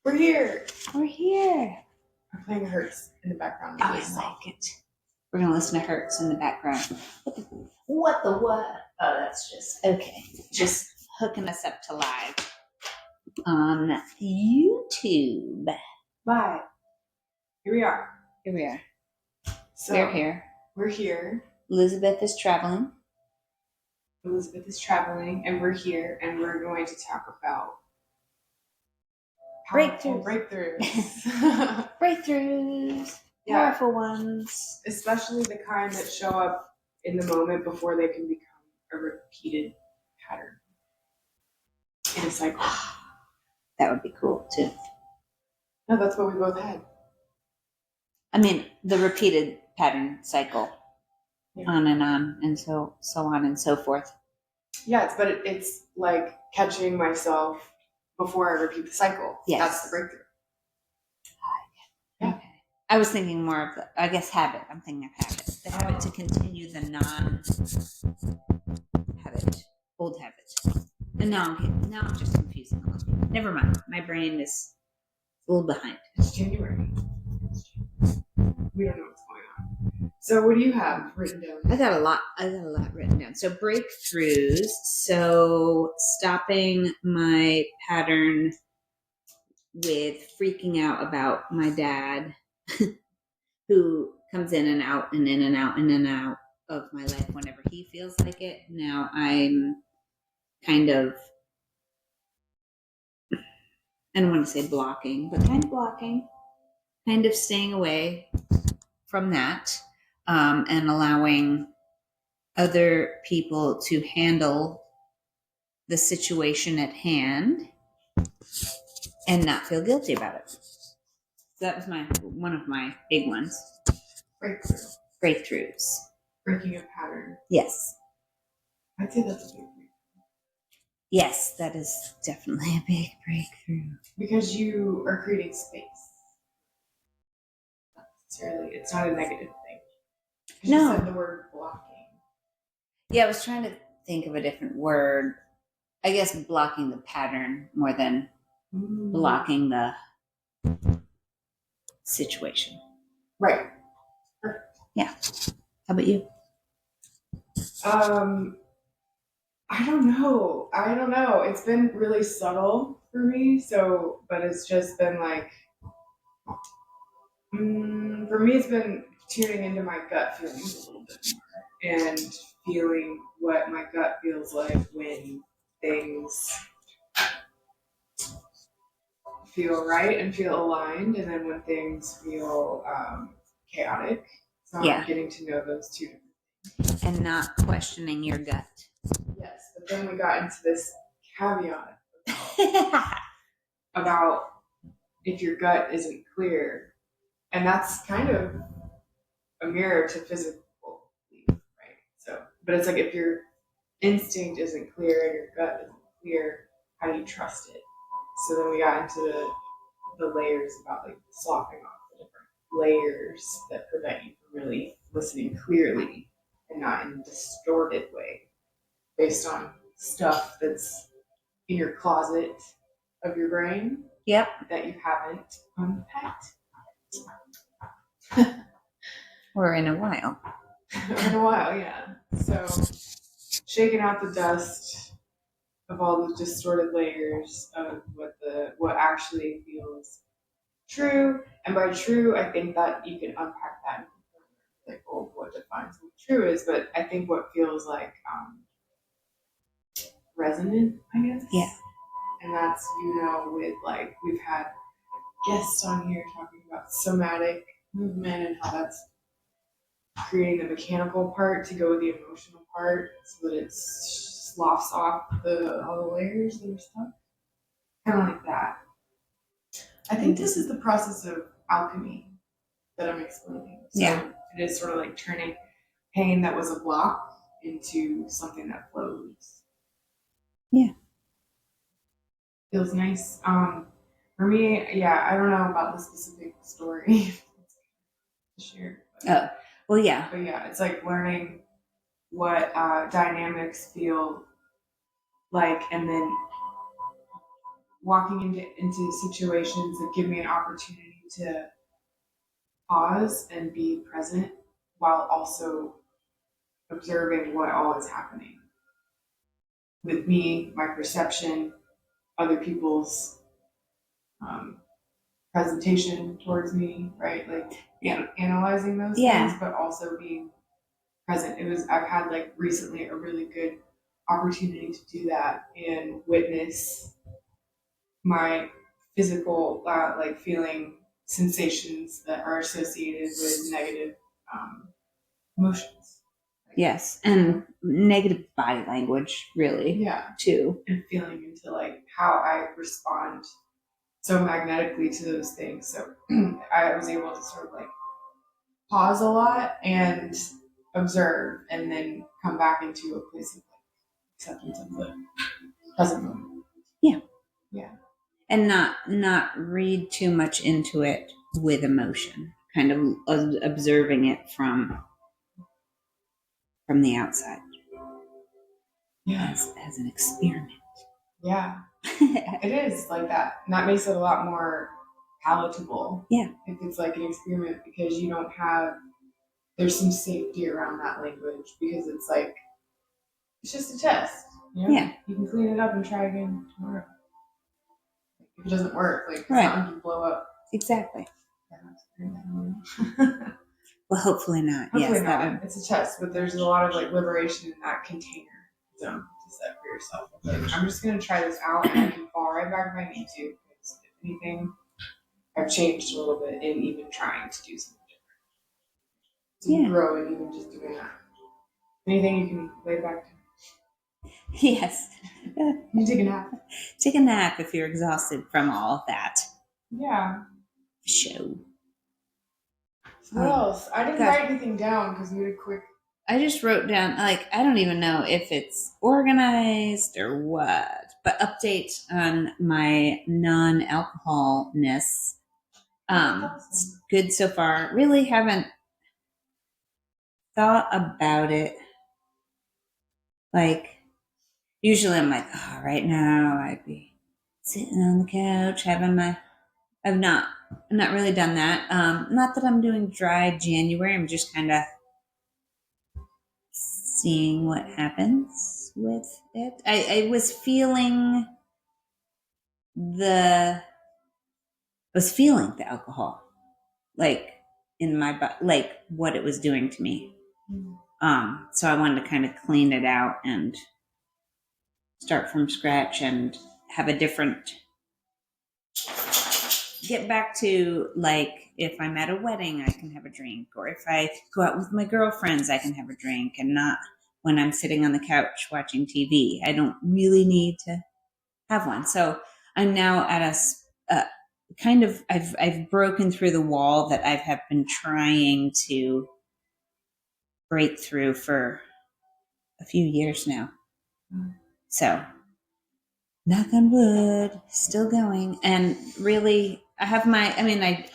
We're here. We're here. I'm playing Hertz in the background. Oh, I like it. We're going to listen to Hertz in the background. What the what? Oh, that's just, okay. Just hooking us up to live on YouTube. Bye. Here we are. Here we are. So, We're here. We're here. Elizabeth is traveling. Elizabeth is traveling, and we're here, and we're going to talk about breakthroughs. Breakthroughs. Yeah. Powerful ones. Especially the kind that show up in the moment before they can become a repeated pattern in a cycle. That would be cool, too. No, that's what we both had. I mean, the repeated pattern cycle. Yeah. On, and so on and so forth. Yeah, it's like catching myself before I repeat the cycle. Yes. That's the breakthrough. Yeah. Okay. I was thinking more of the, I guess, habit. I'm thinking of habit. The habit to continue the non-habit, old habit. And now I'm just confusing all of you. Never mind. My brain is a little behind. It's January. We don't know what's going on. So what do you have written down? I got a lot written down. So breakthroughs. So stopping my pattern with freaking out about my dad who comes in and out and in and out and in and out of my life whenever he feels like it. Now I'm kind of, I don't want to say blocking, but kind of staying away from that, and allowing other people to handle the situation at hand and not feel guilty about it. So that was one of my big ones. Breakthroughs. Breaking a pattern. Yes. I'd say that's a big breakthrough. Yes, that is definitely a big breakthrough. Because you are creating space. Not necessarily, it's not a negative thing. No. You said the word blocking. Yeah, I was trying to think of a different word. I guess blocking the pattern more than blocking the situation. Right. Perfect. Yeah. How about you? I don't know. It's been really subtle for me. But it's just been like, for me, it's been tuning into my gut feelings a little bit more and feeling what my gut feels like when things feel right and feel aligned, and then when things feel chaotic. So I'm getting to know those two different things. And not questioning your gut. Yes, but then we got into this caveat about if your gut isn't clear, and that's kind of a mirror to physical belief, right? So, but it's like if your instinct isn't clear and your gut isn't clear, how do you trust it? So then we got into the layers about like sloughing off the different layers that prevent you from really listening clearly and not in a distorted way based on stuff that's in your closet of your brain. Yep. That you haven't unpacked. Or in a while. Yeah. So shaking out the dust of all the distorted layers of what actually feels true. And by true, I think that you can unpack that and like, oh, what defines what true is, but I think what feels like resonant, I guess. Yeah. And that's, with like we've had guests on here talking about somatic movement and how that's creating the mechanical part to go with the emotional part so that it sloughs off all the layers that are stuck. Kind of like that. I think this is the process of alchemy that I'm explaining. So it is sort of like turning pain that was a block into something that flows. Yeah. Feels nice. For me, I don't know about the specific story to share. Oh, well, yeah. But yeah, it's like learning what dynamics feel like, and then walking into situations that give me an opportunity to pause and be present while also observing what all is happening with me, my perception, other people's presentation towards me, right? Like analyzing those things, but also being present. I've had like recently a really good opportunity to do that and witness my physical like feeling sensations that are associated with negative emotions. Yes, and negative body language, really. Too. And feeling into like how I respond so magnetically to those things. So I was able to sort of like pause a lot and observe, and then come back into a place of like acceptance of the present moment. Yeah. And not read too much into it with emotion, kind of observing it from the outside. As an experiment. Yeah. It is like that. And that makes it a lot more palatable. Yeah. If it's like an experiment, because you don't have, there's some safety around that language, because it's like, it's just a test. You know? Yeah. You can clean it up and try again tomorrow. If it doesn't work, like, it's right. not going to blow up. Exactly. Well, hopefully not. Hopefully not. It's a test, but there's a lot of like liberation in that container zone to set for yourself. Like, I'm just going to try this out, and I can fall right back if I need to. Because if anything, I've changed a little bit in even trying to do something different. To grow and even just doing that. Anything you can lay back to. Yes. You take a nap. Take a nap if you're exhausted from all of that. Yeah. Show. So what else? I didn't write anything down because we had a quick. I just wrote down, like, I don't even know if it's organized or what, but update on my non-alcoholness. It's good so far. Really haven't thought about it. Like, usually I'm like, oh, right now I'd be sitting on the couch having my. I've not really done that. Not that I'm doing dry January. I'm just kind of seeing what happens with it. I was feeling the alcohol, like in my butt, like what it was doing to me. So I wanted to kind of clean it out and start from scratch and have a different. Get back to, like, if I'm at a wedding, I can have a drink, or if I go out with my girlfriends, I can have a drink, and not when I'm sitting on the couch watching TV. I don't really need to have one. So I'm now at a kind of, I've broken through the wall that I have been trying to break through for a few years now. So knock on wood, still going. And really, I have I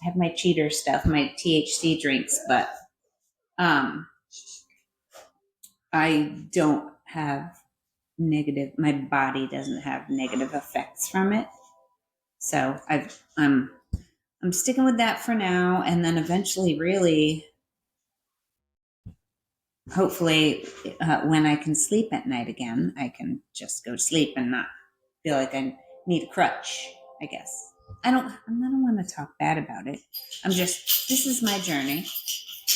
have my cheater stuff, my THC drinks, but I don't have my body doesn't have negative effects from it. So I'm sticking with that for now, and then eventually, really, hopefully, when I can sleep at night again, I can just go to sleep and not feel like I need a crutch, I guess. I don't want to talk bad about it. This is my journey.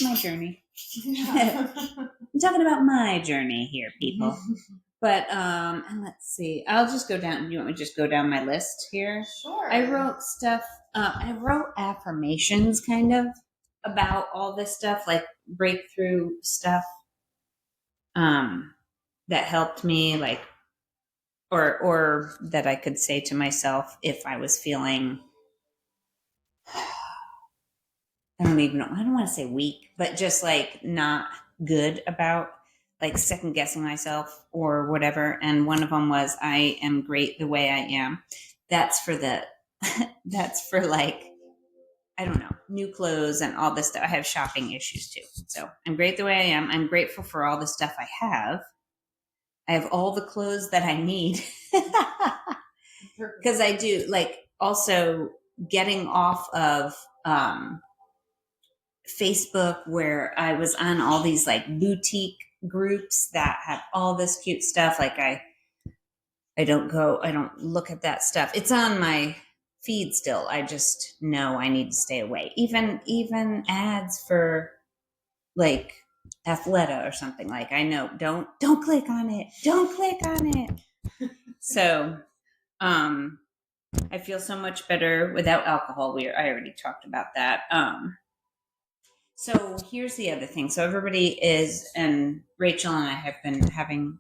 My journey. Yeah. I'm talking about my journey here, people. But and let's see. I'll just go down. You want me to just go down my list here? Sure. I wrote stuff. I wrote affirmations, kind of, about all this stuff, like breakthrough stuff. That helped me, like, or that I could say to myself if I was feeling. I don't even know. I don't want to say weak, but just like not good about, like, second guessing myself or whatever. And one of them was, I am great the way I am. That's for like, I don't know, new clothes and all this stuff. I have shopping issues too. So I'm great the way I am. I'm grateful for all the stuff I have. I have all the clothes that I need. because I do like also getting off of Facebook, where I was on all these like boutique groups that have all this cute stuff. Like I don't look at that stuff. It's on my feed still. I just know I need to stay away. Even ads for like Athleta or something, like I know don't click on it. Don't click on it. So I feel so much better without alcohol. I already talked about that. So here's the other thing. So everybody and Rachel and I have been having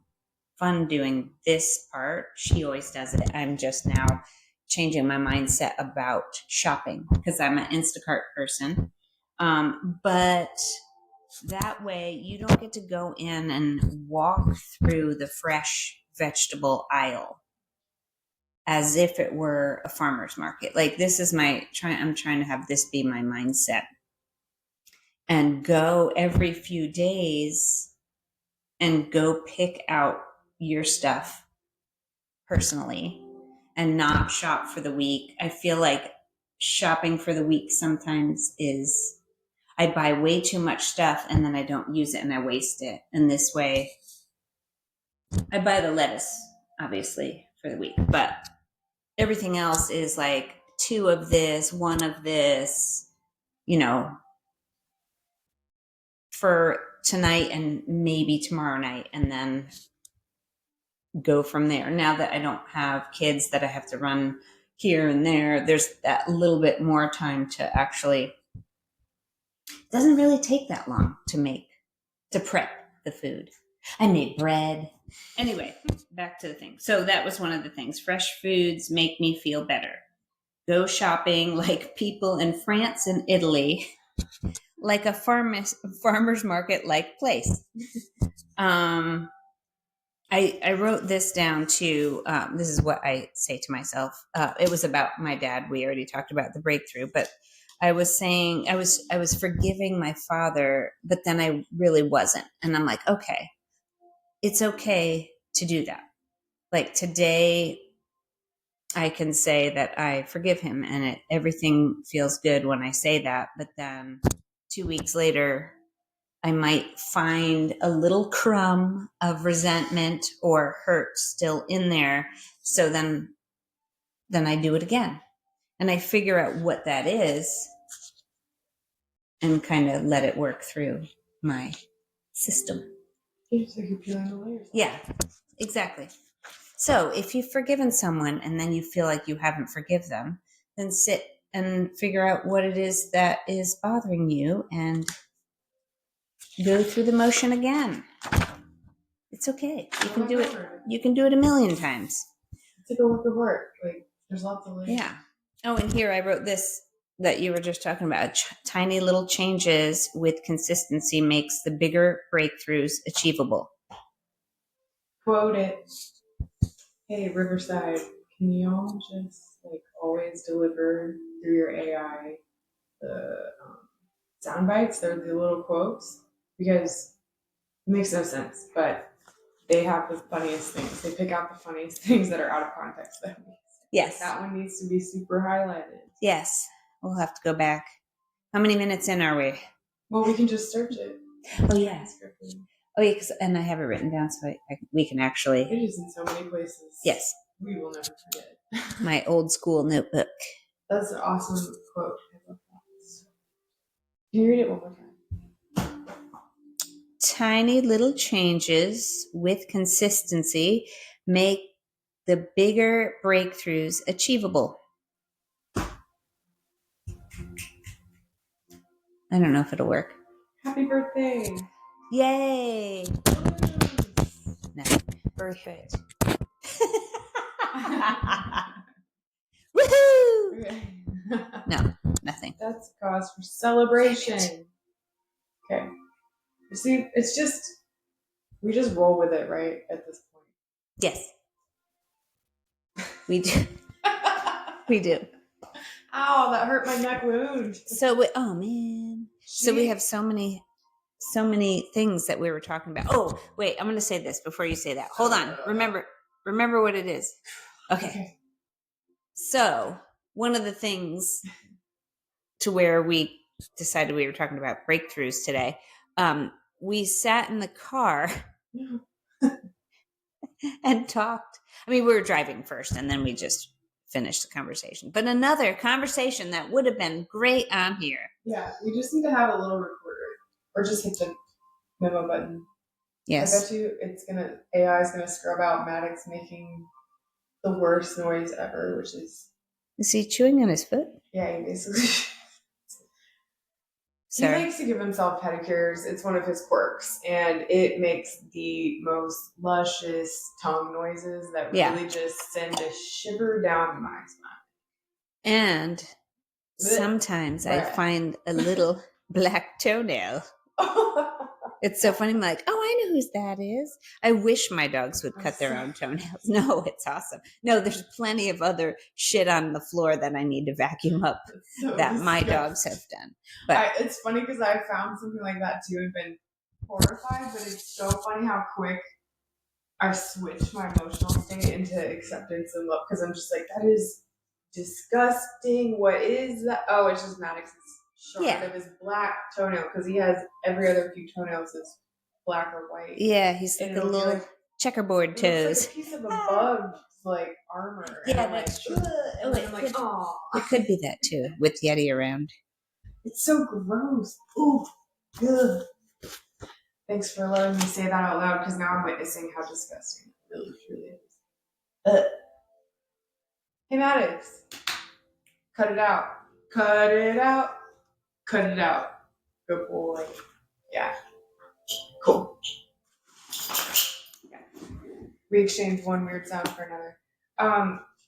fun doing this part. She always does it. I'm just now changing my mindset about shopping because I'm an Instacart person. But that way you don't get to go in and walk through the fresh vegetable aisle as if it were a farmer's market. Like this is I'm trying to have this be my mindset, and go every few days and go pick out your stuff personally and not shop for the week. I feel like shopping for the week sometimes is I buy way too much stuff and then I don't use it and I waste it. And this way I buy the lettuce obviously for the week, but everything else is like 2 of this, 1 of this, for tonight and maybe tomorrow night, and then go from there. Now that I don't have kids that I have to run here and there, there's that little bit more time to actually, it doesn't really take that long to prep the food. I made bread. Anyway, back to the thing. So that was one of the things. Fresh foods make me feel better. Go shopping like people in France and Italy, like a farmer's market like place. I wrote this down too. This is what I say to myself. It was about my dad. We already talked about the breakthrough, but I was saying I was forgiving my father, but then I really wasn't. And I'm like, okay, it's okay to do that. Like today, I can say that I forgive him, and everything feels good when I say that. But then 2 weeks later, I might find a little crumb of resentment or hurt still in there. So then I do it again, and I figure out what that is and kind of let it work through my system. It's like you're peeling the layers. Yeah, exactly. So if you've forgiven someone and then you feel like you haven't forgive them, then sit and figure out what it is that is bothering you and go through the motion again. It's okay. You can do it. You can do it a million times. It's like a work of art. Like there's lots of layers. Yeah. Oh, and here I wrote this that you were just talking about. Tiny little changes with consistency makes the bigger breakthroughs achievable. Quote it. Hey, Riverside, can y'all just like always deliver through your AI the sound bites? They're the little quotes, because it makes no sense, but they have the funniest things. They pick out the funniest things that are out of context. Yes. That one needs to be super highlighted. Yes. We'll have to go back. How many minutes in are we? Well, we can just search it. Oh, yeah. Oh, yeah, and I have it written down so we can actually. It is in so many places. Yes. We will never forget. My old school notebook. That's an awesome quote. I love that. Can you read it one more time? Tiny little changes with consistency make the bigger breakthroughs achievable. I don't know if it'll work. Happy birthday. Yay. No. Birthday. Woohoo! Okay. No, nothing. That's cause for celebration. Okay. You see, it's just, we just roll with it, right, at this point. Yes. We do. We do. Ow, that hurt my neck wound. So, oh man. So we have so many things that we were talking about. Oh, wait, I'm going to say this before you say that. Hold on. Remember what it is. Okay. So one of the things to where we decided we were talking about breakthroughs today, we sat in the car and talked. I mean, we were driving first and then we just finished the conversation. But another conversation that would have been great on here. Yeah, we just need to have a little recorder or just hit the memo button. Yes. I bet you AI is gonna scrub out Maddox making the worst noise ever, which is. Is he chewing on his foot? Yeah, he basically. He Sorry. likes to give himself pedicures. It's one of his quirks, and it makes the most luscious tongue noises that really just send a shiver down my spine. And sometimes I find a little black toenail. It's so funny. I'm like, oh, I know whose that is. I wish my dogs would cut their own toenails. No, it's awesome. No, there's plenty of other shit on the floor that I need to vacuum up that my dogs have done. But it's funny because I found something like that too and been horrified, but it's so funny how quick I switch my emotional state into acceptance and love because I'm just like, that is disgusting. What is that? Oh, it's just Maddox's short of his black toenail because he has every other few toenails is black or white. Yeah, he's like a little checkerboard toes. It's like a piece of a bug's like armor. Yeah, that's true. And I'm like, oh, it could be that too with Yeti around. It's so gross. Ooh, good. Thanks for letting me say that out loud because now I'm witnessing how disgusting it really truly is. Hey, Maddox. Cut it out. Cut it out. Cut it out. Good boy. Yeah. Cool. Yeah. We exchanged one weird sound for another.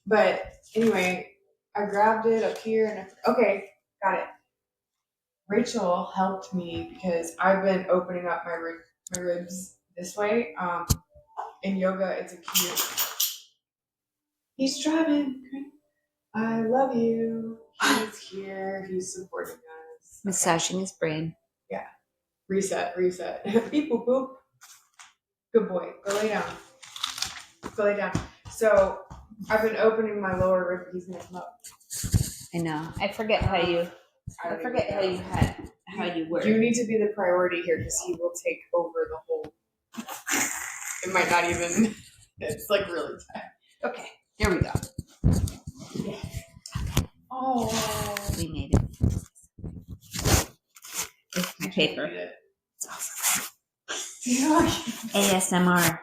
But anyway, I grabbed it up here and okay, got it. Rachel helped me because I've been opening up my ribs this way. In yoga, it's a cute. He's driving. I love you. He's here. He's supporting us. Massaging his brain. Yeah. Reset. Beep, boop, boop. Good boy. Go lay down. So I've been opening my lower rib. He's gonna come up. I know. I forget how you work. You need to be the priority here because he will take over the whole. It might not even. It's like really tight. Okay. Here we go. Yeah. Oh. We made it. It's my paper. It's awesome. ASMR.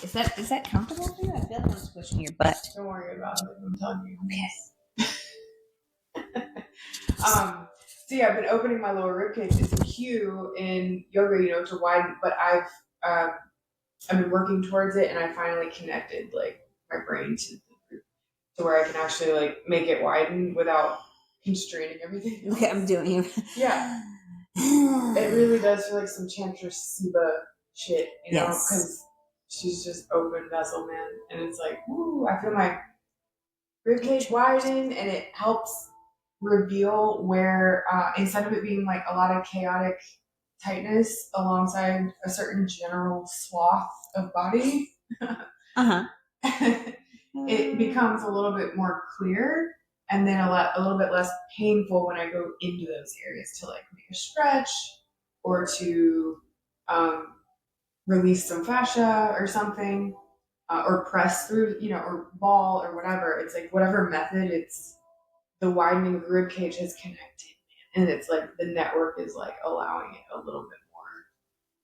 Is that comfortable for you? I feel like I'm squishing your butt. Don't worry about it. I'm telling you. Okay. So yeah, I've been opening my lower rib cage. It's a cue in yoga, to widen. But I've been working towards it, and I finally connected like my brain to where I can actually like make it widen without constraining everything. Okay, I'm doing it. Yeah. It really does feel like some Chantress Siba shit, because she's just open vessel, man. And it's like, woo, I feel my ribcage widen, and it helps reveal where, instead of it being like a lot of chaotic tightness alongside a certain general swath of body, it becomes a little bit more clear. And then a little bit less painful when I go into those areas to like make a stretch or to release some fascia or something, or press through, or ball or whatever. It's like whatever method, it's the widening of the rib cage has connected, and it's like the network is like allowing it a little bit more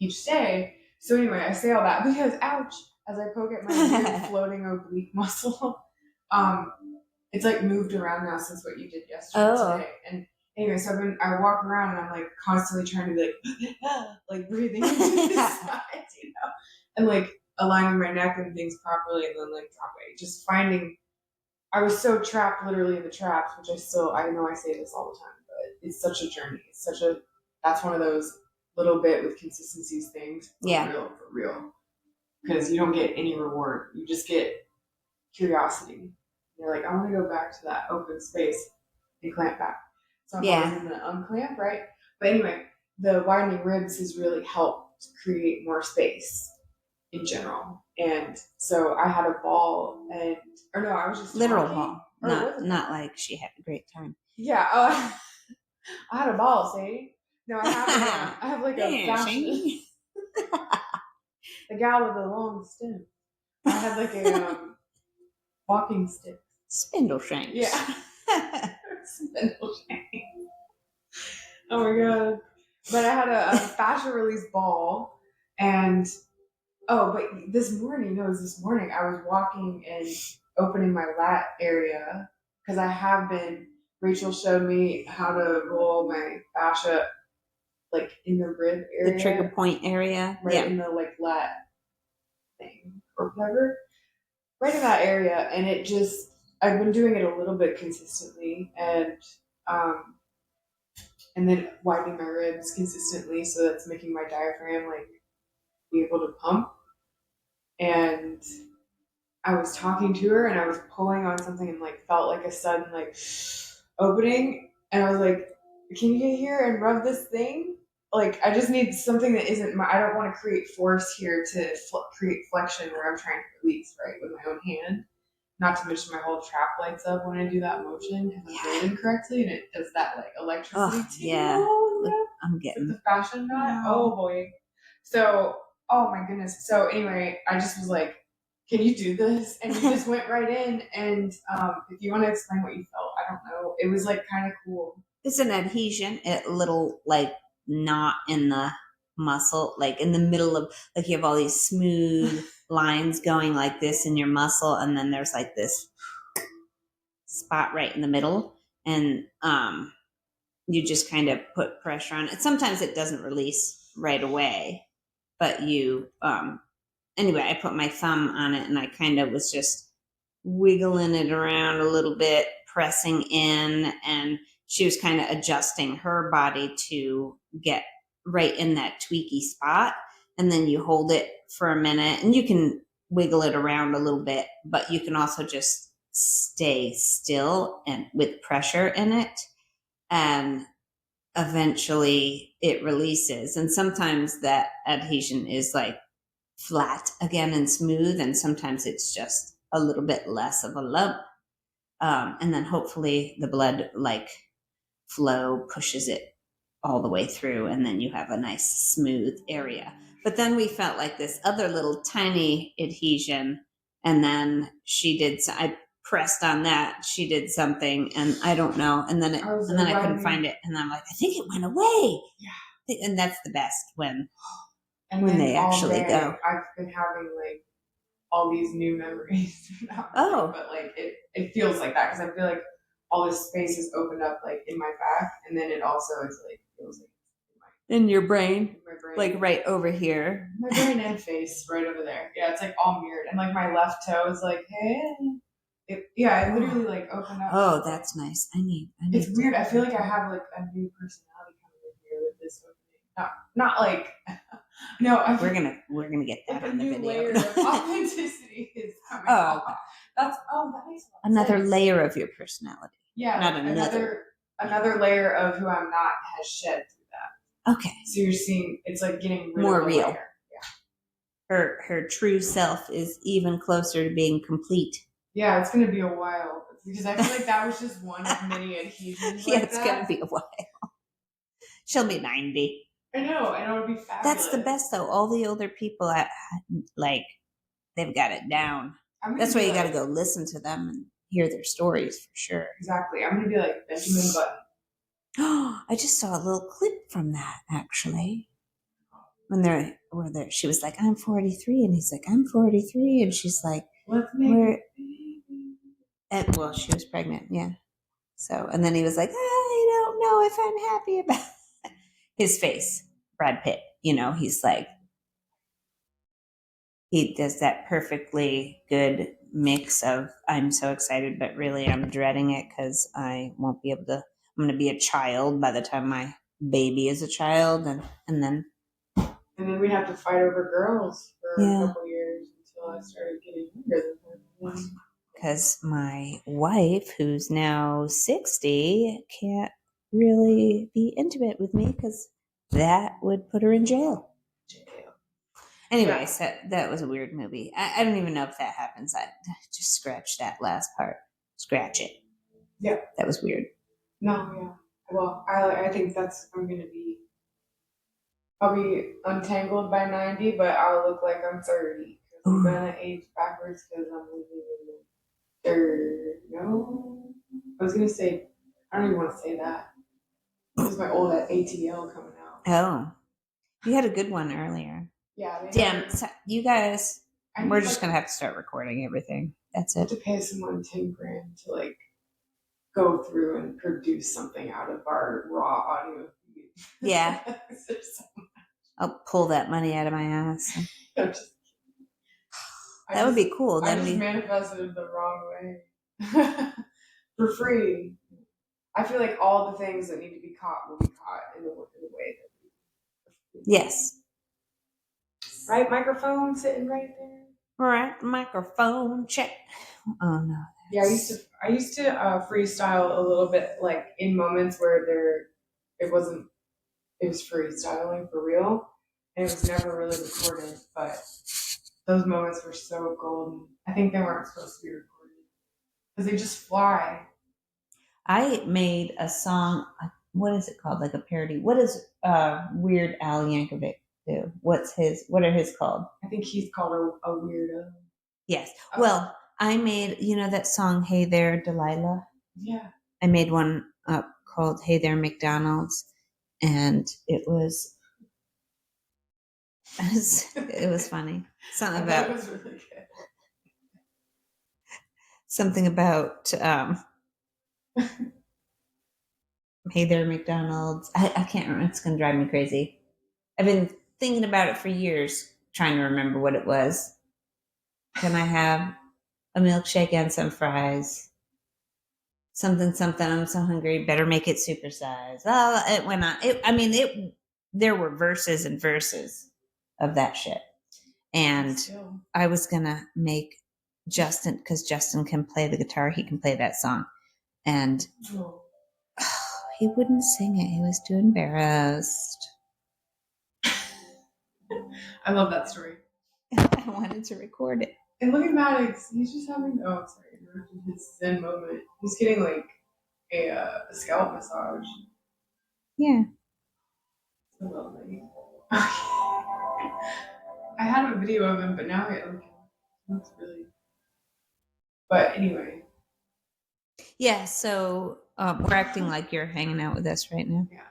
each day. So anyway, I say all that because ouch, as I poke at my weird floating oblique muscle. It's like moved around now since what you did yesterday today. And anyway, so I walk around and I'm like constantly trying to be like breathing into the sides, and like aligning my neck and things properly, and then like drop weight. Just finding, I was so trapped literally in the traps, which I know I say this all the time, but it's such a journey. That's one of those little bit with consistencies things. For real. Because you don't get any reward. You just get curiosity. You're like, I want to go back to that open space and clamp back. So I'm always going to unclamp, right? But anyway, the widening ribs has really helped create more space. in general. And so I had a ball, or no, I was just literal talking, ball, not like she had a great time. Yeah. Oh, I had a ball. See, no, I have like a fashion. The gal with the long stem. I had like a walking stick. Spindle shanks. Yeah. Spindle shanks. Oh my god. But I had a fascia release ball, and but this morning, I was walking and opening my lat area because I have been. Rachel showed me how to roll my fascia like in the rib area, the trigger point area, right in the like lat thing or whatever, right in that area, and I've been doing it a little bit consistently, and then widening my ribs consistently, so that's making my diaphragm like be able to pump. And I was talking to her, and I was pulling on something, and like felt like a sudden like opening, and I was like, "Can you get here and rub this thing?" Like I just need something that isn't I don't want to create force here to create flexion where I'm trying to release right with my own hand. Not to mention my whole trap lights up when I do that motion because I'm breathing correctly, and it does that like electricity tingle. Yeah, I'm getting the fashion knot. Oh boy. So, oh my goodness. So anyway, I just was like, "Can you do this?" And you just went right in. And if you want to explain what you felt, I don't know. It was like kind of cool. It's an adhesion, a little like knot in the muscle, like in the middle of, like you have all these smooth lines going like this in your muscle, and then there's like this spot right in the middle, and you just kind of put pressure on it. Sometimes it doesn't release right away, but you anyway, I put my thumb on it, and I kind of was just wiggling it around a little bit, pressing in, and she was kind of adjusting her body to get right in that tweaky spot. And then you hold it for a minute, and you can wiggle it around a little bit, but you can also just stay still and with pressure in it, and eventually it releases. And sometimes that adhesion is like flat again and smooth, and sometimes it's just a little bit less of a lump. And then hopefully the blood like flow pushes it all the way through, and then you have a nice smooth area. But then we felt like this other little tiny adhesion, and then I pressed on that, she did something, and I don't know, and then I couldn't find it, and I'm like, I think it went away. Yeah. And that's the best when they actually go. I've been having like all these new memories. But like it feels like that because I feel like all this space is opened up like in my back, and then it also is like feels like in your brain, like right over here. My brain and face right over there. Yeah, it's like all mirrored, and like my left toe is like, hey. It literally like opened up. Oh, that's nice. I need it's weird. I feel like I have like a new personality coming in here with this opening. Not like no. We're gonna get that like on the video. Layer of authenticity is coming. That makes another sense. layer of your personality. Yeah, not another layer of who I'm not has shed through that. Okay. So you're seeing it's like getting more real. Layer. Her true self is even closer to being complete. Yeah, it's gonna be a while because I feel like that was just one of many adhesions. It's gonna be a while. She'll be 90. I know, and it'll be fabulous. That's the best though. All the older people, like, they've got it down. That's why you got to go listen to them and hear their stories for sure. Exactly. I'm gonna be like Benjamin Button. Oh, I just saw a little clip from that actually. When she was like, "I'm 43," and he's like, "I'm 43," and she's like, "Let's make it." And well, she was pregnant, yeah. So, and then he was like, "I don't know if I'm happy about it." His face, Brad Pitt. He's like, he does that perfectly good mix of I'm so excited, but really I'm dreading it because I won't be able to. I'm going to be a child by the time my baby is a child, and then we have to fight over girls for a couple years until I started getting younger than her. Because my wife, who's now 60, can't really be intimate with me because that would put her in jail. Anyways, that was a weird movie. I don't even know if that happens. I just scratch that last part. Scratch it. Yeah. That was weird. No, yeah. Well, I think I'll be untangled by 90, but I'll look like I'm 30. Because I'm going to age backwards because I'm living in the third. No? I was going to say, I don't even want to say that. It was my old ATL coming out. Oh. You had a good one earlier. Yeah. Damn, so you guys, we're just going to have to start recording everything. That's it. To pay someone $10,000 to like go through and produce something out of our raw audio. Yeah. I'll pull that money out of my ass. That would be cool. Then I just manifested it the wrong way. For free. I feel like all the things that need to be caught will be caught in the way that yes. Right microphone sitting right there. Right microphone check. Oh no. Yeah, I used to freestyle a little bit, like in moments where it was freestyling for real, and it was never really recorded. But those moments were so golden. I think they weren't supposed to be recorded because they just fly. I made a song. What is it called? Like a parody. What does Weird Al Yankovic do? What are his called? I think he's called a weirdo. Yes. Well, I made, that song, Hey There, Delilah. Yeah. I made one up called Hey There, McDonald's. And it was funny. Something about, it was really good. Something about, Hey There, McDonald's. I can't remember. It's going to drive me crazy. I've been thinking about it for years, trying to remember what it was. Can I have a milkshake and some fries? Something, I'm so hungry. Better make it supersized. Oh, it went on. There were verses and verses of that shit. And I was going to make Justin, because Justin can play the guitar. He can play that song. And he wouldn't sing it. He was too embarrassed. I love that story. I wanted to record it. And look at Maddox. He's just having, his Zen moment. He's getting like a scalp massage. Yeah. So lovely. I had a video of him, but now it looks really. But anyway. Yeah, so we're acting like you're hanging out with us right now. Yeah.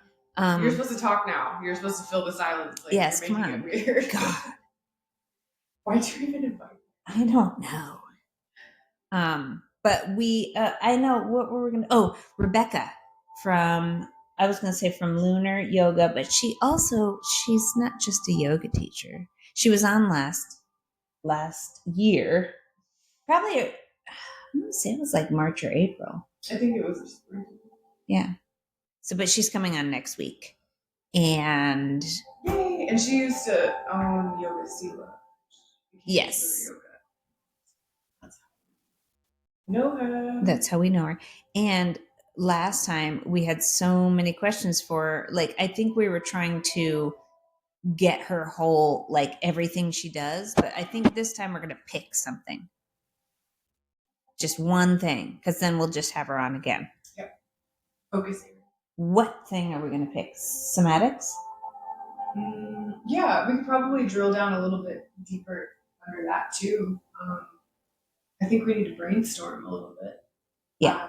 You're supposed to talk now. You're supposed to fill the silence. Like, yes, you're making it weird. God. Why'd you even invite me? I don't know. But we, I know what we were going to, Rebecca I was going to say from Lunar Yoga, but she's not just a yoga teacher. She was on last year, probably, I'm going to say it was like March or April. I think it was spring. Yeah. So, but she's coming on next week. And yay! And she used to own Yoga Sila. Yes. Know her. That's how we know her. And last time we had so many questions for, like, I think we were trying to get her whole, like, everything she does. But I think this time we're going to pick something. Just one thing, because then we'll just have her on again. Yep. Focusing. What thing are we going to pick? Somatics? Yeah, we could probably drill down a little bit deeper under that too. I think we need to brainstorm a little bit. Yeah.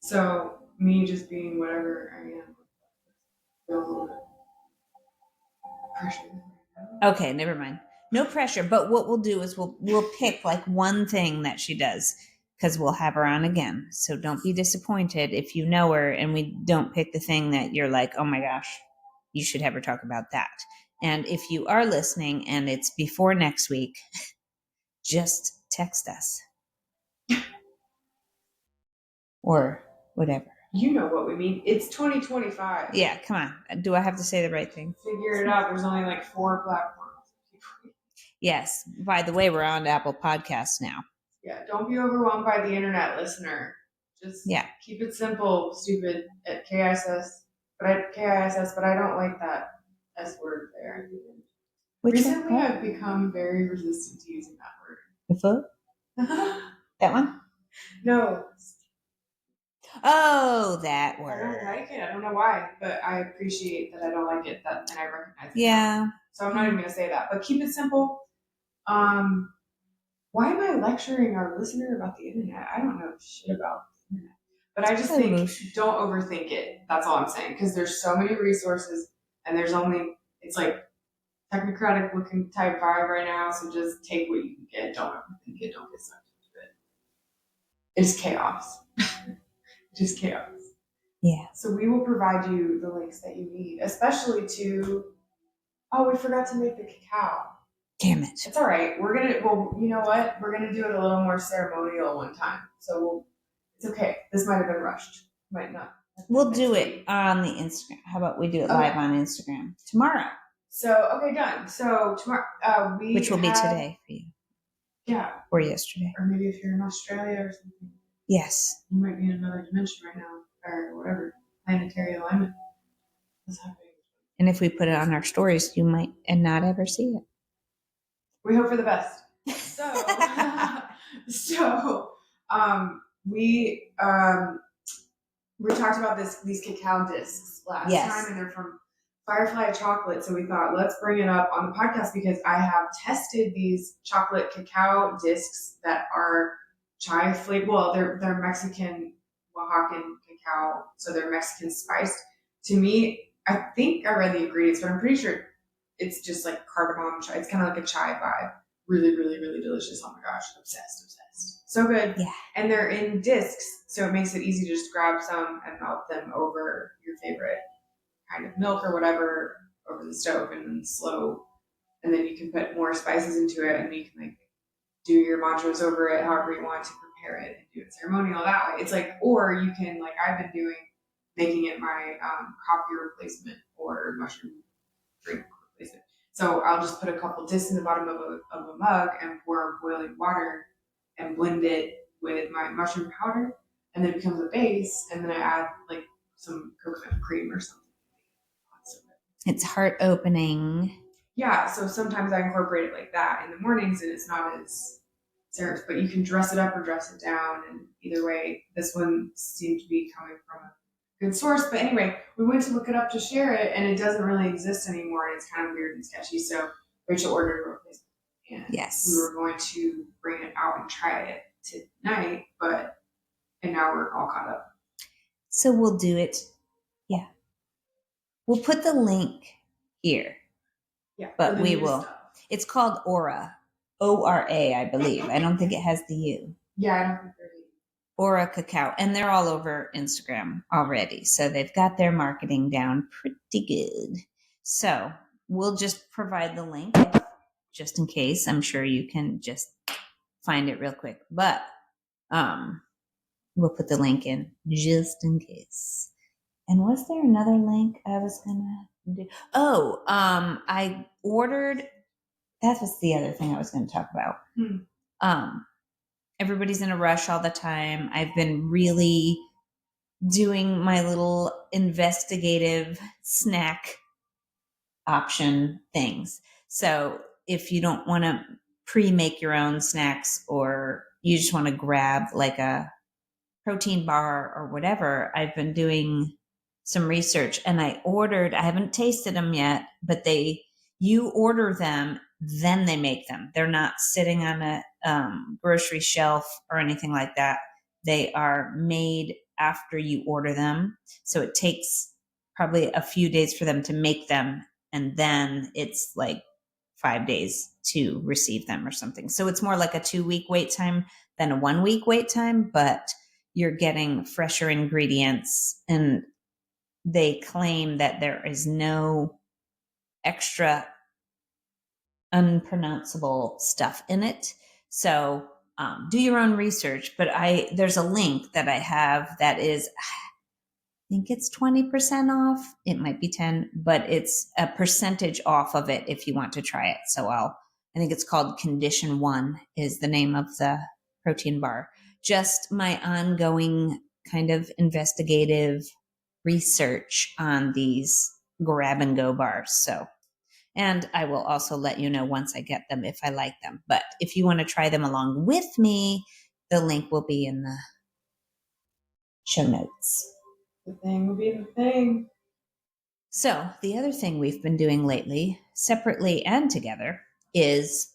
So me just being whatever I am, feel a little bit pressure. Okay, never mind. No pressure. But what we'll do is we'll pick like one thing that she does, because we'll have her on again. So don't be disappointed if you know her and we don't pick the thing that you're like, oh my gosh, you should have her talk about that. And if you are listening and it's before next week, just text us. Or whatever. You know what we mean. It's 2025. Yeah, come on. Do I have to say the right thing? Figure it out. There's only like 4 platforms. Yes. By the way, we're on Apple Podcasts now. Yeah, don't be overwhelmed by the internet, listener. Just keep it simple, stupid, at KISS. But I don't like that S word there. Recently, I've become very resistant to using that word. The foot? That one? No. Oh, that I word. don't like it. I don't know why, but I appreciate that I don't like it, and I recognize it. Yeah. Now. So I'm not even going to say that, but keep it simple. Why am I lecturing our listener about the internet? I don't know shit about the internet. But I just think don't overthink it. That's all I'm saying. Because there's so many resources and it's like technocratic looking type vibe right now. So just take what you can get. Don't overthink it. Don't get sucked into it. It's chaos. Just chaos. Yeah. So we will provide you the links that you need, especially we forgot to make the cacao. Damn it. It's all right. You know what? We're going to do it a little more ceremonial one time. So it's okay. This might have been rushed. Might not. We'll do it on the Instagram. How about we do it live on Instagram tomorrow? So, okay, done. So tomorrow, which will be today for you. Yeah. Or yesterday. Or maybe if you're in Australia or something. Yes. You might be in another dimension right now. Or whatever. Planetary alignment. What's happening? And if we put it on our stories, you might and not ever see it. We hope for the best. We talked about these cacao discs last time, and they're from Firefly Chocolate. So we thought, let's bring it up on the podcast because I have tested these chocolate cacao discs that are chai flavored. Well, they're Mexican Oaxacan cacao, so they're Mexican spiced. To me, I think I read the ingredients, but I'm pretty sure it's just like cardamom chai. It's kind of like a chai vibe. Really, really, really delicious. Oh my gosh, obsessed. So good. Yeah. And they're in discs, so it makes it easy to just grab some and melt them over your favorite kind of milk or whatever over the stove and then slow. And then you can put more spices into it and you can like do your mantras over it however you want to prepare it and do it ceremonial that way. It's like, or you can, like I've been doing, making it my coffee replacement or mushroom drink replacement. So I'll just put a couple discs in the bottom of a mug and pour boiling water and blend it with my mushroom powder, and then it becomes a base, and then I add like some coconut cream or something. It's heart opening. Yeah, so sometimes I incorporate it like that in the mornings, and it's not as serious, but you can dress it up or dress it down, and either way, this one seemed to be coming from a good source. But anyway, we went to look it up to share it, and it doesn't really exist anymore, and it's kind of weird and sketchy. So Rachel ordered a replacement. And we were going to bring it out and try it tonight, and now we're all caught up. So we'll do it. Yeah. We'll put the link here. Yeah. But we will. Stuff. It's called Aura. O-R-A, I believe. I don't think it has the U. Yeah, I don't think there's Aura Cacao. And they're all over Instagram already. So they've got their marketing down pretty good. So we'll just provide the link just in case. I'm sure you can just find it real quick. But we'll put the link in just in case. And was there another link I was gonna do? Oh, I ordered. That was the other thing I was going to talk about. Everybody's in a rush all the time. I've been really doing my little investigative snack option things. So if you don't want to pre-make your own snacks or you just want to grab like a protein bar or whatever, I've been doing some research and I haven't tasted them yet, but you order them, then they make them. They're not sitting on a grocery shelf or anything like that. They are made after you order them. So it takes probably a few days for them to make them. And then it's like 5 days to receive them or something. So it's more like a 2-week wait time than a 1-week wait time, but you're getting fresher ingredients, and they claim that there is no extra unpronounceable stuff in it. So do your own research, but there's a link that I have that is, I think it's 20% off. It might be 10, but it's a percentage off of it if you want to try it. So I think it's called Condition 1 is the name of the protein bar. Just my ongoing kind of investigative research on these grab and go bars. So And I will also let you know once I get them if I like them. But if you want to try them along with me, the link will be in the show notes. The thing will be the thing. So, the other thing we've been doing lately, separately and together, is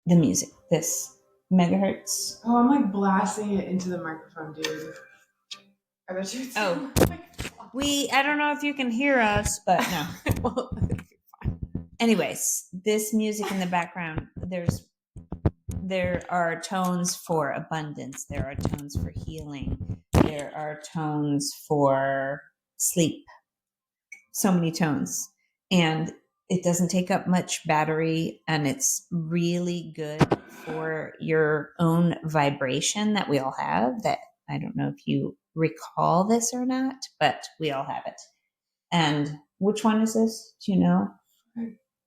the music. This megahertz. Oh, I'm like blasting it into the microphone, dude. I bet you it's I don't know if you can hear us, but no. well, Anyways, this music in the background, there are tones for abundance, there are tones for healing, there are tones for sleep. So many tones. And it doesn't take up much battery, and it's really good for your own vibration that we all have. That I don't know if you recall this or not, but we all have it. And which one is this? Do you know?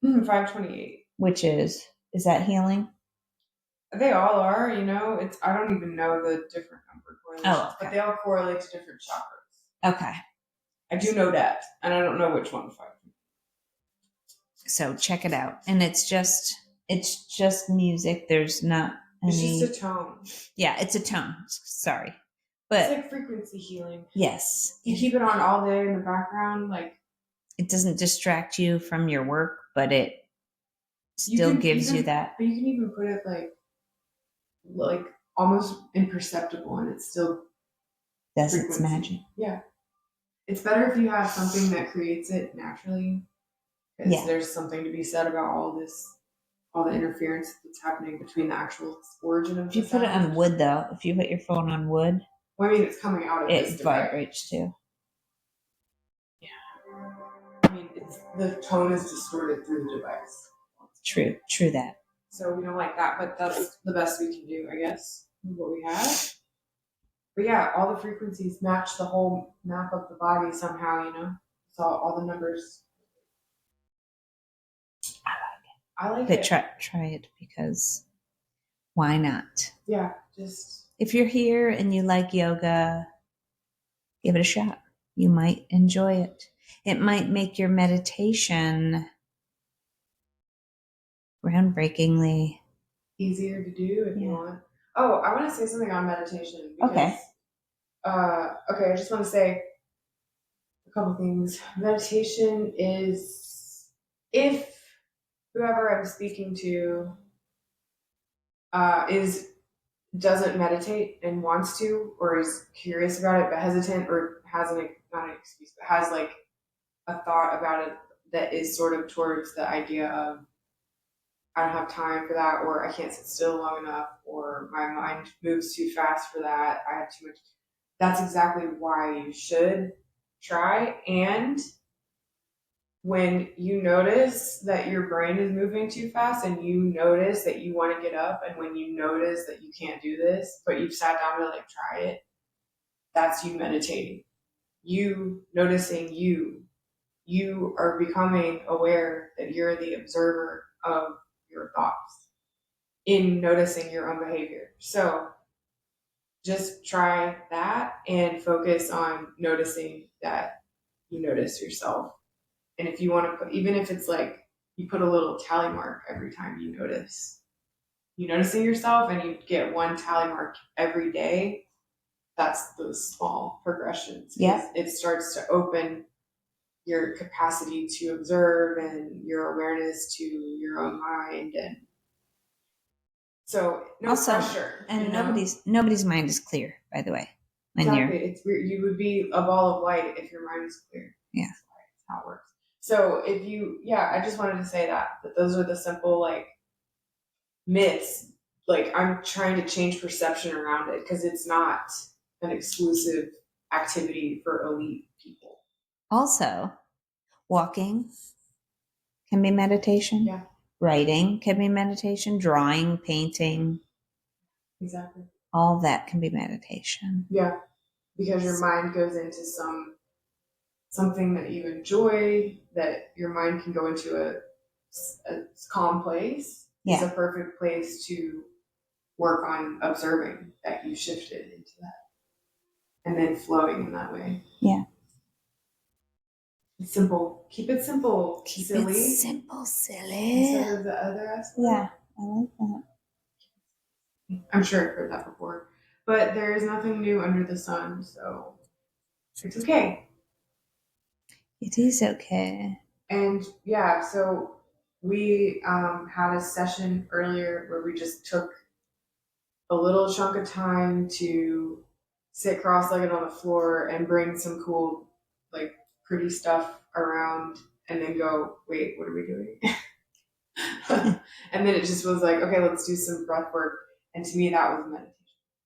528. Which is that healing? They all are, it's, I don't even know the different number correlations, but they all correlate to different chakras. Okay. I do know that, and I don't know which one. So check it out. And it's just music. There's not any. It's just a tone. Yeah, it's a tone. Sorry. But it's like frequency healing. Yes. You keep it on all day in the background, like it doesn't distract you from your work, but it still gives you that. But you can even put it like almost imperceptible, and it's still does its magic. Yeah. It's better if you have something that creates it naturally, because there's something to be said about all the interference that's happening between the actual origin of. If you put it on wood, though, if you put your phone on wood, well, I mean, it's coming out of it vibrates too. Yeah, I mean, the tone is distorted through the device. True that. So we don't like that, but that's the best we can do, I guess, with what we have. But yeah, all the frequencies match the whole map of the body somehow, So all the numbers. I like it. But try it, because why not? Yeah, just. If you're here and you like yoga, give it a shot. You might enjoy it. It might make your meditation groundbreakingly easier to do if you want. Oh, I want to say something on meditation. Because, okay, I just want to say a couple things. Meditation is, if whoever I'm speaking to doesn't meditate and wants to, or is curious about it but hesitant, or has not an excuse, but has like a thought about it that is sort of towards the idea of, I don't have time for that, or I can't sit still long enough, or my mind moves too fast for that, I have too much. That's exactly why you should try. And when you notice that your brain is moving too fast, and you notice that you want to get up, and when you notice that you can't do this, but you've sat down to try it, that's you meditating. You noticing you are becoming aware that you're the observer of your thoughts in noticing your own behavior. So just try that and focus on noticing that you notice yourself. And if you want to put, even if it's you put a little tally mark every time you noticing yourself, and you get one tally mark every day, that's those small progressions. Yeah. It starts to open your capacity to observe and your awareness to your own mind. And so no pressure. And nobody's mind is clear, by the way. Exactly. It's weird. You would be a ball of light if your mind is clear. Yeah. That's how it works. So if you, I just wanted to say that those are the simple myths. I'm trying to change perception around it, because it's not an exclusive activity for elite people. Also, walking can be meditation. Yeah. Writing can be meditation. Drawing, painting. Exactly. All that can be meditation. Yeah. Because your mind goes into something that you enjoy, that your mind can go into a calm place. Yeah. It's a perfect place to work on observing that you shifted into that, and then flowing in that way. Yeah. Simple. Keep it simple. Keep silly. it simple, silly. Instead of the other S word. Yeah, I like that. I'm sure I've heard that before. But there is nothing new under the sun, so it's okay. It is okay. And yeah, so we had a session earlier where we just took a little chunk of time to sit cross-legged on the floor and bring some cool, like, pretty stuff around, and then go, wait, what are we doing? And then it just was like, okay, let's do some breath work. And to me, that was meditation.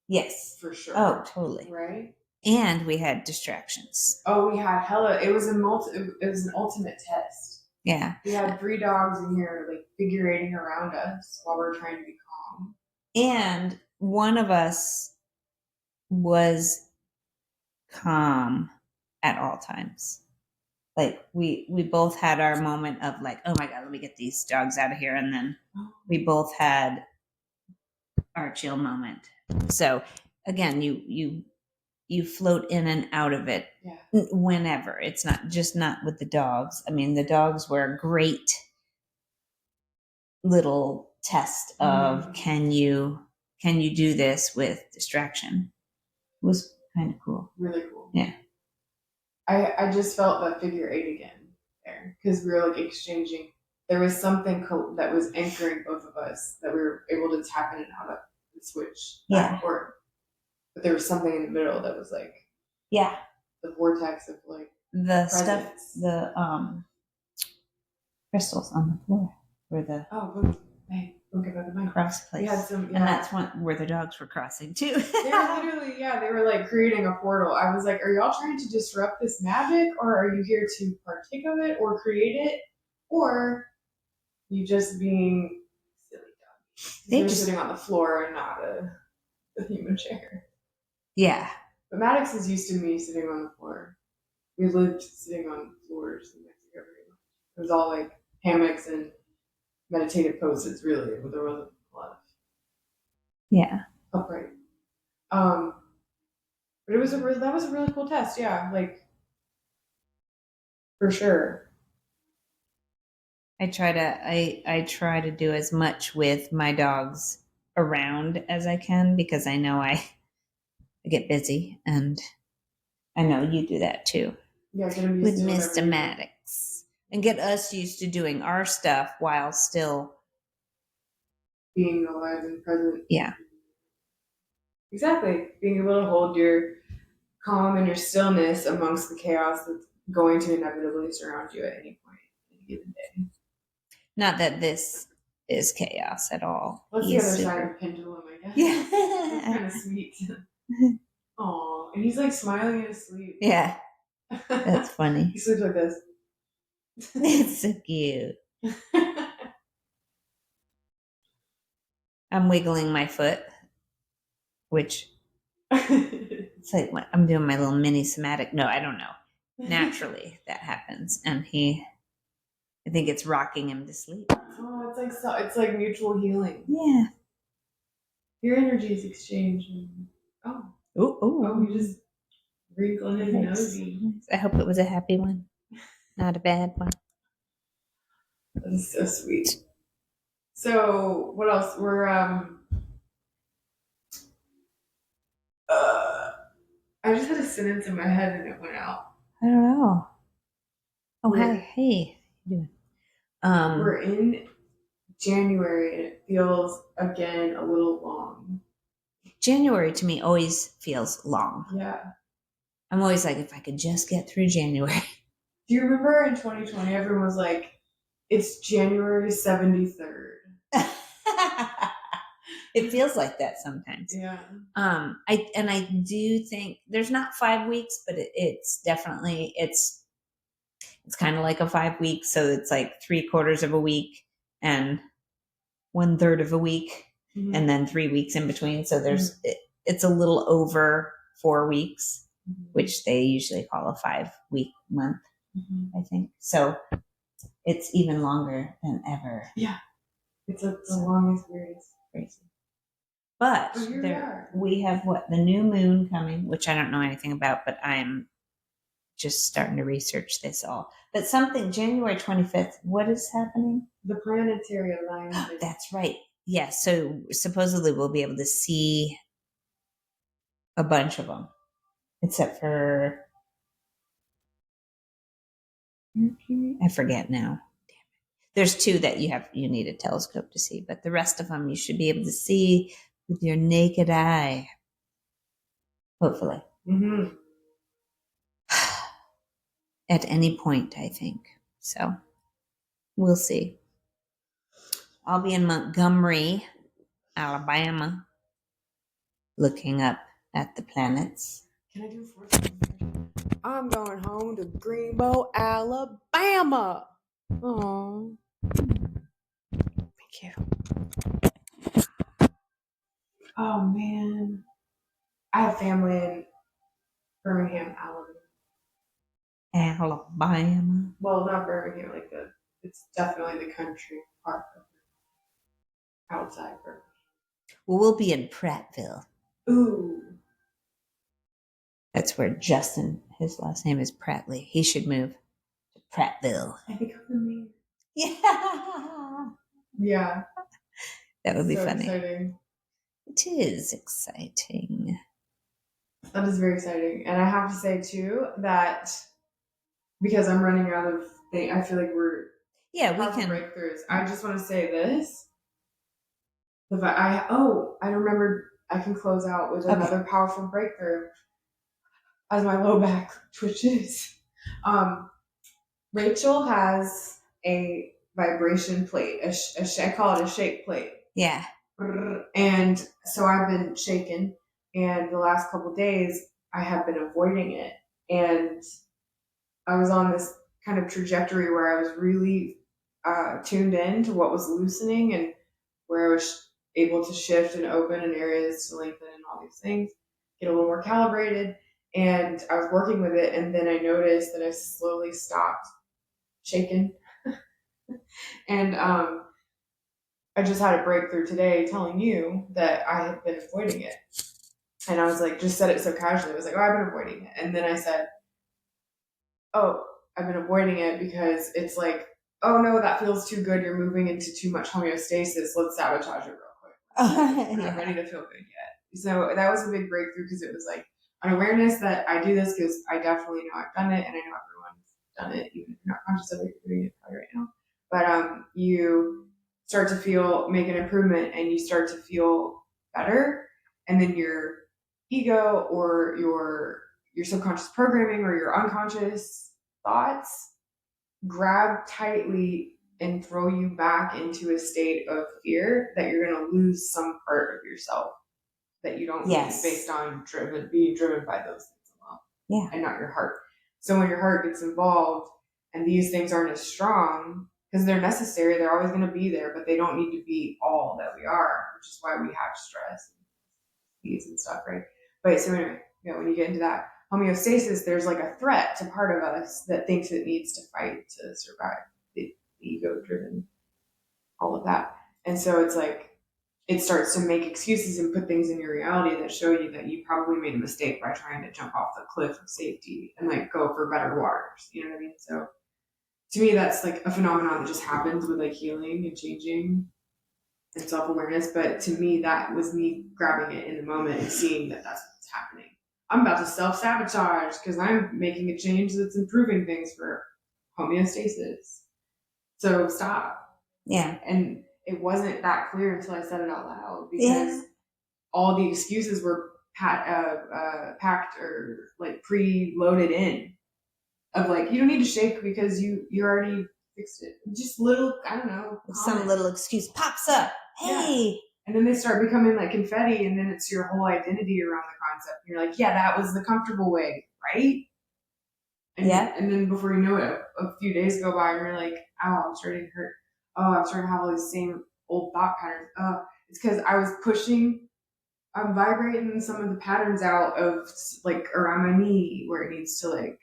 Yes. For sure. Oh, totally. Right? And we had distractions. Oh, we had hella. It was an ultimate test. Yeah. We had 3 dogs in here, like, figurating around us while we're trying to be calm. And one of us was calm at all times. Like we both had our moment of like, oh my God, let me get these dogs out of here. And then we both had our chill moment. So again, you float in and out of it whenever. It's not with the dogs. I mean, the dogs were a great little test of can you do this with distraction. It was kind of cool. Really cool. Yeah. I just felt that figure 8 again there because we were like exchanging. There was something that was anchoring both of us that we were able to tap in and out of the switch. Yeah. But there was something in the middle that was like the vortex of like the presence. stuff, the crystals on the floor were the don't give out the mic. cross place. We had some, and that's where the dogs were crossing too. They were literally, they were like creating a portal. I was like, are y'all trying to disrupt this magic, or are you here to partake of it or create it, or you just being silly doggies? They're just sitting on the floor and not a human chair. Yeah. But Maddox is used to me sitting on the floor. We lived sitting on floors in Mexico. It was all like hammocks and meditative poses, really. There wasn't a lot of upright. But that was a really cool test, like for sure. I try to do as much with my dogs around as I can because I know I get busy, and I know you do that too. Yeah, with Mr. Maddox, and get us used to doing our stuff while still being alive and present. Yeah. Exactly. Being able to hold your calm and your stillness amongst the chaos that's going to inevitably surround you at any point in a given day. Not that this is chaos at all. What's the other side of pendulum, I guess? Yeah. That's kind of sweet. Aw, and he's like smiling in his sleep. Yeah. That's funny. He sleeps like this. It's so cute. I'm wiggling my foot, which it's like I'm doing my little mini somatic. No, I don't know. Naturally, that happens, and I think it's rocking him to sleep. Oh, it's like mutual healing. Yeah. Your energies exchange. Oh, you just wrinkling his nosy. I hope it was a happy one, not a bad one. That's so sweet. So what else? We're I just had a sentence in my head and it went out. I don't know. Oh, hey. We're in January and it feels again a little long. January to me always feels long. Yeah. I'm always like, if I could just get through January. Do you remember in 2020 everyone was like, it's January 73rd? It feels like that sometimes. Yeah. I do think there's not 5 weeks, but it's definitely it's kind of like a 5 weeks. So it's like 3/4 of a week and 1/3 of a week, and then 3 weeks in between. So it's a little over 4 weeks, which they usually call a 5-week month, I think. So it's even longer than ever. Yeah. It's the longest, weirdest. Crazy. But we have the new moon coming, which I don't know anything about, but I'm just starting to research this all. But something, January 25th, what is happening? The planetary alignment. That's right. Yeah. So supposedly we'll be able to see a bunch of them, except for Mercury. I forget now. There's two that you need a telescope to see, but the rest of them you should be able to see with your naked eye. Hopefully. Mm-hmm. At any point, I think. So we'll see. I'll be in Montgomery, Alabama, looking up at the planets. Can I do a fourth one? I'm going home to Greenbow, Alabama. Oh. Thank you. Oh man. I have family in Birmingham, Alabama. Alabama. Well, not Birmingham, it's definitely the country part of it. Outside Birmingham. Well, we'll be in Prattville. Ooh. That's where Justin, his last name is Prattley. He should move to Prattville. I become the mayor. Yeah. Yeah. That would be so funny. Exciting. It is exciting. That is very exciting. And I have to say too that because I'm running out of things, I feel like we're we can breakthroughs. I just want to say this. I remembered I can close out with another powerful breakthrough as my low back twitches. Rachel has a vibration plate. I call it a shake plate. Yeah. And so I've been shaken, and the last couple of days I have been avoiding it. And I was on this kind of trajectory where I was really tuned in to what was loosening and where I was able to shift and open in areas to lengthen and all these things, get a little more calibrated. And I was working with it, and then I noticed that I slowly stopped shaking. And I just had a breakthrough today telling you that I had been avoiding it. And I was like, just said it so casually. I was like, oh, I've been avoiding it. And then I said, oh, I've been avoiding it because it's like, oh no, that feels too good. You're moving into too much homeostasis. Let's sabotage it real quick. I'm not ready to feel good yet. So that was a big breakthrough because it was like an awareness that I do this because I definitely know I've done it and I know everyone's done it, even if you're not conscious of it, you're doing it probably right now. But you start to make an improvement and you start to feel better, and then your ego or your subconscious programming or your unconscious thoughts grab tightly and throw you back into a state of fear that you're going to lose some part of yourself that you don't need based on being driven by those things alone, and not your heart. So when your heart gets involved and these things aren't as strong, because they're necessary, they're always going to be there, but they don't need to be all that we are, which is why we have stress and disease and stuff, right? But so anyway, when you get into that homeostasis, there's like a threat to part of us that thinks it needs to fight to survive, the ego-driven, all of that. And so it's like, it starts to make excuses and put things in your reality that show you that you probably made a mistake by trying to jump off the cliff of safety and like go for better waters. You know what I mean? So to me, that's like a phenomenon that just happens with like healing and changing and self-awareness. But to me, that was me grabbing it in the moment and seeing that that's what's happening. I'm about to self-sabotage because I'm making a change that's improving things for homeostasis. So stop. Yeah. And it wasn't that clear until I said it out loud because all the excuses were packed or like pre-loaded in of like, you don't need to shake because you already fixed it. Just little, I don't know. Some little excuse pops up. Hey. Yeah. And then they start becoming like confetti, and then it's your whole identity around the concept. And you're like, yeah, that was the comfortable way, right? And and then before you know it, a few days go by and you're like, oh, I'm starting to hurt. Oh, I'm starting to have all these same old thought patterns. It's because I was I'm vibrating some of the patterns out of like around my knee where it needs to like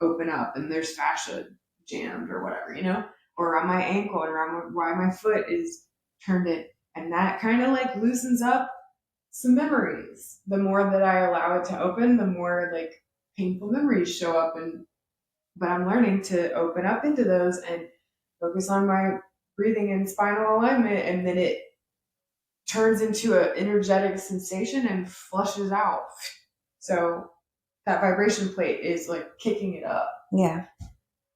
open up and there's fascia jammed or whatever, or around my ankle and around why my foot is turned in. And that kind of like loosens up some memories. The more that I allow it to open, the more like painful memories show up and but I'm learning to open up into those and focus on my breathing and spinal alignment, and then it turns into an energetic sensation and flushes out. So that vibration plate is like kicking it up. Yeah.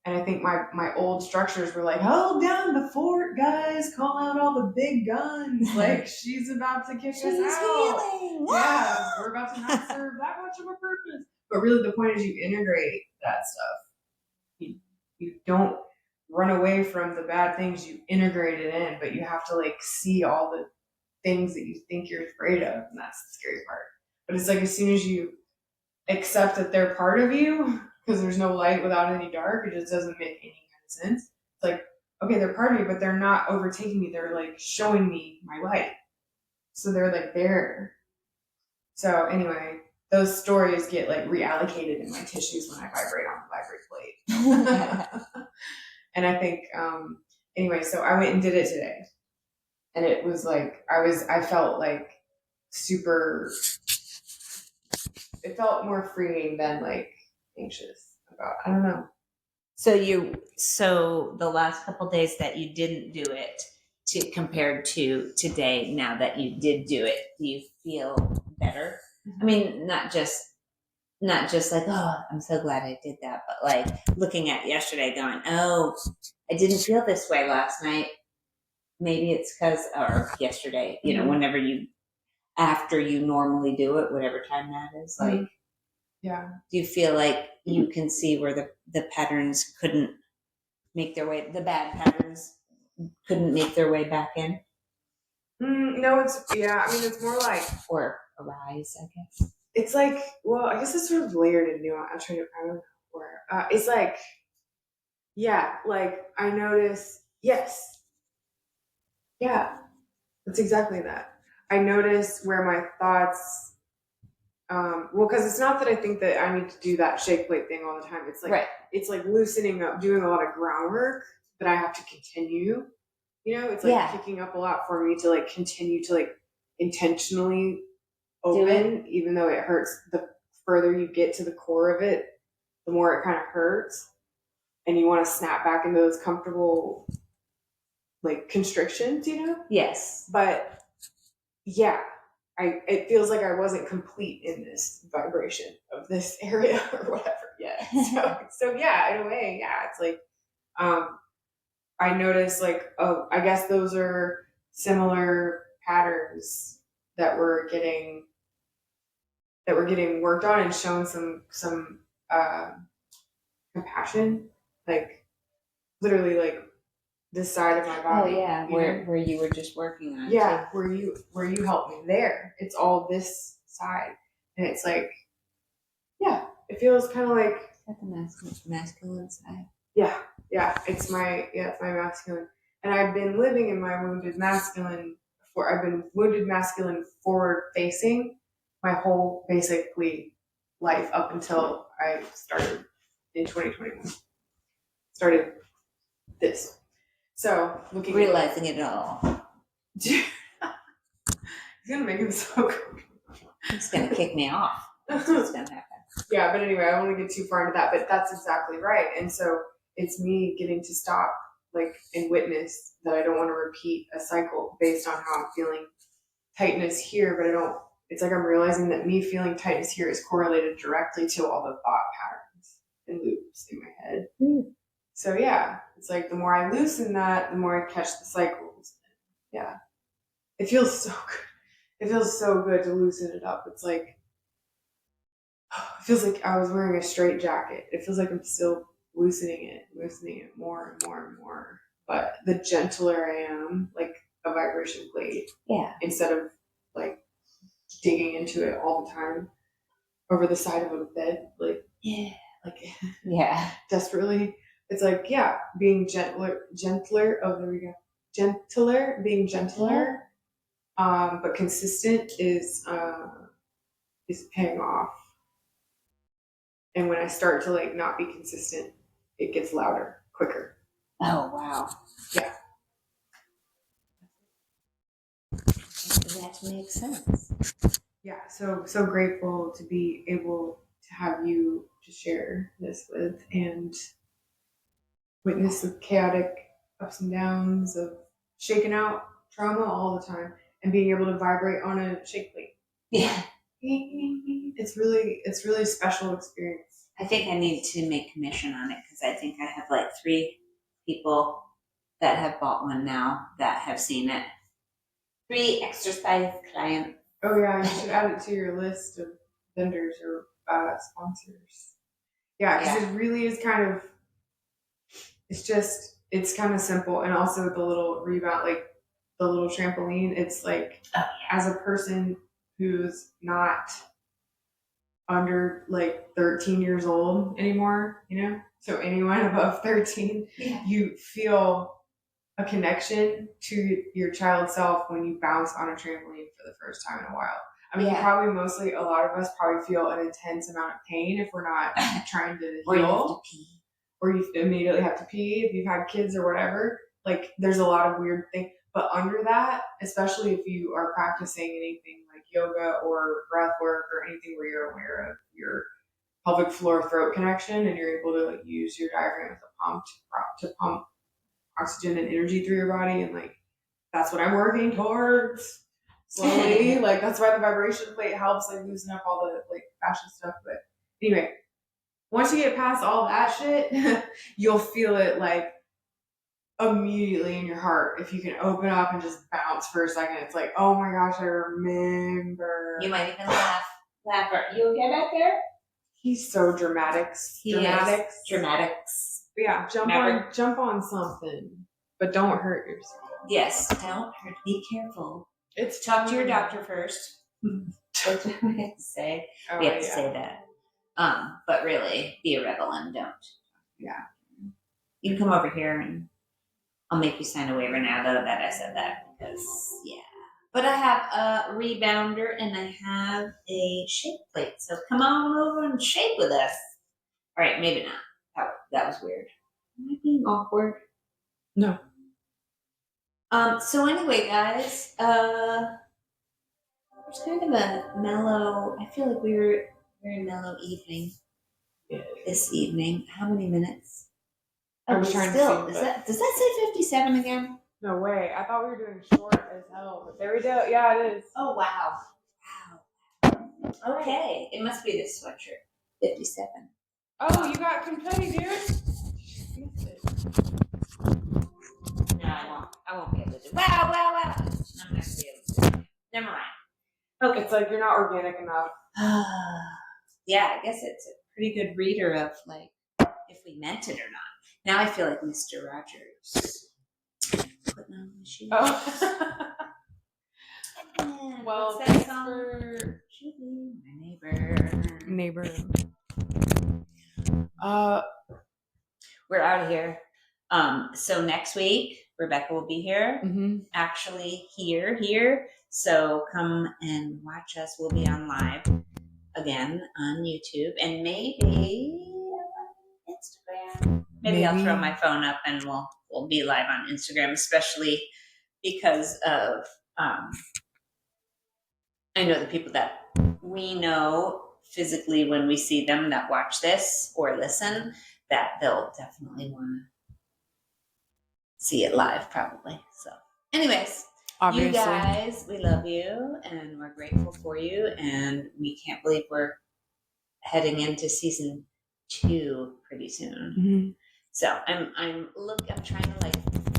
And I think my old structures were like, hold down the fort, guys, call out all the big guns. Like, she's about to kick us out. Healing. Yeah, we're about to not serve that much of a purpose. But really the point is you integrate that stuff. You don't run away from the bad things, you integrate it in, but you have to like see all the things that you think you're afraid of, and that's the scary part. But it's like as soon as you accept that they're part of you, because there's no light without any dark, it just doesn't make any kind of sense. It's like, okay, they're part of me, but they're not overtaking me, they're like showing me my light. So they're like there. So anyway, those stories get like reallocated in my tissues when I vibrate on the vibrate plate. And I think anyway, so I went and did it today. And it was like I felt like super, it felt more freeing than like anxious about, I don't know. So the last couple days that you didn't do it compared to today, now that you did do it, do you feel better? I mean, not just like, oh, I'm so glad I did that, but like looking at yesterday going, oh, I didn't feel this way last night. Maybe it's because, or yesterday, you know, whenever after you normally do it, whatever time that is, like, yeah. Do you feel like you can see where the patterns couldn't make their way, the bad patterns couldn't make their way back in? No, it's more like, or arise, I guess. It's like, well, I guess it's sort of layered and nuanced. I don't know where. It's like, yeah, like I notice, yes, yeah, that's exactly that. I notice where my thoughts, well, because it's not that I think that I need to do that shake plate thing all the time. It's like, Right. It's like loosening up, doing a lot of groundwork that I have to continue. You know, it's like kicking up a lot for me to like continue to like intentionally open, even though it hurts. The further you get to the core of it, the more it kind of hurts, and you want to snap back into those comfortable like constrictions, you know? Yes. But yeah, it feels like I wasn't complete in this vibration of this area or whatever yet. So yeah, in a way, yeah, it's like I noticed like, oh, I guess those are similar patterns that we're getting worked on and shown some compassion, like literally like this side of my body. Oh yeah, where you were just working on. Yeah, too. where you helped me there. It's all this side, and it's like, yeah, it feels kind of like. Is that the masculine side? Yeah, it's my masculine, and I've been living in my wounded masculine. I've been wounded masculine forward facing my whole basically life up until I started in 2021. Started this. So realizing it all. He's gonna make him so good. He's gonna kick me off. That's what's gonna happen. Yeah, but anyway, I don't want to get too far into that, but that's exactly right. And so it's me getting to stop like and witness that I don't want to repeat a cycle based on how I'm feeling tightness here, but I don't. It's like I'm realizing that me feeling tightness here is correlated directly to all the thought patterns and loops in my head. So yeah, it's like the more I loosen that, the more I catch the cycles. Yeah, it feels so good. It feels so good to loosen it up. It's like, it feels like I was wearing a straight jacket. It feels like I'm still loosening it more and more and more. But the gentler I am, like a vibration plate, instead of like digging into it all the time over the side of a bed, like desperately. It's like, yeah, being gentler. Oh, there we go. Being gentler, but consistent is paying off. And when I start to like not be consistent, it gets louder, quicker. Oh wow. Yeah. That makes sense. Yeah. So grateful to be able to have you to share this with and witness the chaotic ups and downs of shaking out trauma all the time and being able to vibrate on a shake plate. Yeah. It's really a special experience. I think I need to make commission on it because I think I have like 3 people that have bought one now that have seen it. 3 exercise clients. Oh yeah, you should add it to your list of vendors or sponsors. Yeah, because it really is kind of, it's kind of simple. And also the little rebound, like the little trampoline, it's like, as a person who's not under like 13 years old anymore, so anyone above 13, you feel a connection to your child self when you bounce on a trampoline for the first time in a while. I mean, probably mostly, a lot of us probably feel an intense amount of pain if we're not trying to Or heal. you have to pee. Or you immediately have to pee if you've had kids or whatever. Like, there's a lot of weird things. But under that, especially if you are practicing anything like yoga or breath work or anything where you're aware of your pelvic floor throat connection and you're able to like use your diaphragm as a pump to pump oxygen and energy through your body, and like that's what I'm working towards slowly. Like that's why the vibration plate helps like loosen up all the like fascia stuff. But anyway, once you get past all that shit, you'll feel it like immediately in your heart. If you can open up and just bounce for a second, it's like, oh my gosh, I remember. You might even laugh. You okay back there? He's so dramatics. Dramatics. Yeah, jump on something, but don't hurt yourself. Yes, don't hurt. Be careful. It's talk to your doctor first. That's what we have to say. We have to say that. But really, be a rebel and don't. Yeah. You can come over here and I'll make you sign a waiver now, though, that I said that because, But I have a rebounder and I have a shake plate. So come on over and shake with us. All right, maybe not. That was weird. Am I being awkward? No. So anyway, guys, it's kind of a mellow. I feel like we're very mellow evening. This evening. How many minutes? I was trying to see. Does that say 57 again? No way. I thought we were doing short as hell, but there we go. Yeah, it is. Oh wow. Okay, it must be this sweatshirt. 57. Oh, you got confetti, dude. No, I won't be able to do. Wow. I'm not gonna be able to do it. Never mind. Okay. It's like you're not organic enough. Yeah, I guess it's a pretty good reader of like if we meant it or not. Now I feel like Mr. Rogers putting on the shoes. Oh. Yeah, well, thanks for my neighbor. We're out of here. So next week, Rebecca will be here. Mm-hmm. Actually, here. So come and watch us. We'll be on live again on YouTube and maybe Instagram. Maybe I'll throw my phone up and we'll be live on Instagram, especially because of I know the people that we know physically when we see them that watch this or listen, that they'll definitely want to see it live probably. So anyways, obviously, you guys, we love you and we're grateful for you and we can't believe we're heading into season 2 pretty soon. Mm-hmm. So I'm trying to like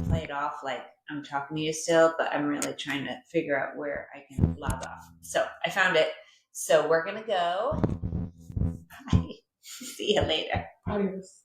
play it off like I'm talking to you still, but I'm really trying to figure out where I can log off. So I found it. So we're gonna go. Bye. See you later. Adios.